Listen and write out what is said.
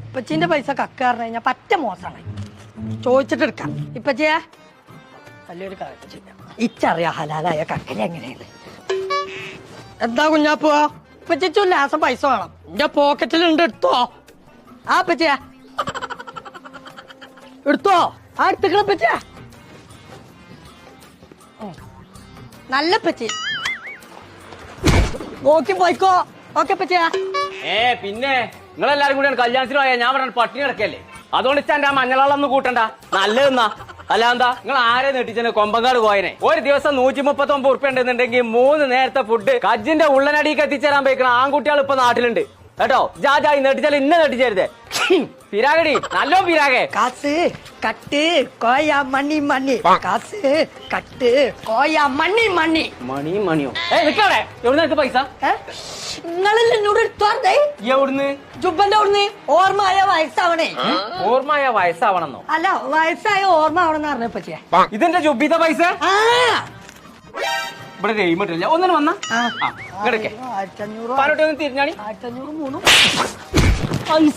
ഇപ്പച്ചിന്റെ പൈസ കക്കാറിന് കഴിഞ്ഞാൽ പറ്റ മോശമാണ്. ചോദിച്ചിട്ട് എടുക്കാം. ഇപ്പച്ചിയാ വലിയൊരു കാര്യം ചെയ്യാം. ഇച്ചറിയാ ഹലാലായ കക്കര എങ്ങനെയാണ്. എന്താ കുഞ്ഞാപ്പോ ഇപ്പച്ചു ലാസം പൈസ വേണം. എന്റെ പോക്കറ്റിലുണ്ട്, എടുത്തോ. ആ ഇപ്പച്ചിയാ എടുത്തോ. ആ എടുത്തിക്കണ ഇപ്പച്ചിയാ. നല്ല പച്ചി നോക്കി പോയിക്കോ. ഓക്കെ പറ്റിയാ. പിന്നെ നിങ്ങളെല്ലാരും കൂടിയാണ് കല്യാണത്തിന് പോയാ ഞാൻ പറഞ്ഞ പട്ടിണി കിടക്കല്ലേ. അതുകൊണ്ട് എന്റെ ആ മഞ്ഞളൊന്നും കൂട്ടണ്ട. നല്ലതെന്നാ അല്ല എന്താ നിങ്ങൾ ആരെ നെട്ടിച്ചെന്നെ കൊമ്പങ്കാട് പോയനെ. ഒരു ദിവസം 139 ഉറുപ്പ്യ ഉണ്ടെന്നുണ്ടെങ്കിൽ 3 നേരത്തെ ഫുഡ് കജിന്റെ ഉള്ളനടിക്ക് എത്തിച്ചേരാൻ പോയിക്കണ ആൺകുട്ടികൾ ഇപ്പൊ നാട്ടിലുണ്ട് കേട്ടോ. ജാജായി നെട്ടിച്ചാൽ ഇന്ന നെട്ടിച്ചേരുതേ. പിരാഗടി നല്ലോ പിരാഗേ. കാസ് കട്ട് കോയ മണി മണി. കാസ് കട്ട് കോയ മണി മണി. മണി മണിയോ നിക്കവിടെ. എവിടെ നിനക്ക് പൈസ? നിങ്ങളല്ലേ എന്നോട് എടുത്തോണ്ടേ. എവിടുന്ന്? ജുബന്റെ അവിടുന്ന്. ഓർമ്മയായ വയസ്സാവണേ. ഓർമ്മയായ വയസ്സാവണമെന്നോ? അല്ല വയസ്സായ ഓർമ്മ ആവണമെന്ന് പറഞ്ഞ പറ്റിയ. ഇതെന്റെ ജുബിത പൈസ. ഇവിടെ ഗെയിമിട്ടില്ല. ഒന്നിനും വന്നാ ഇങ്ങടക്കെ 1500 പാലോട്ടൊന്ന് തിരിഞ്ഞാണി. 1500 3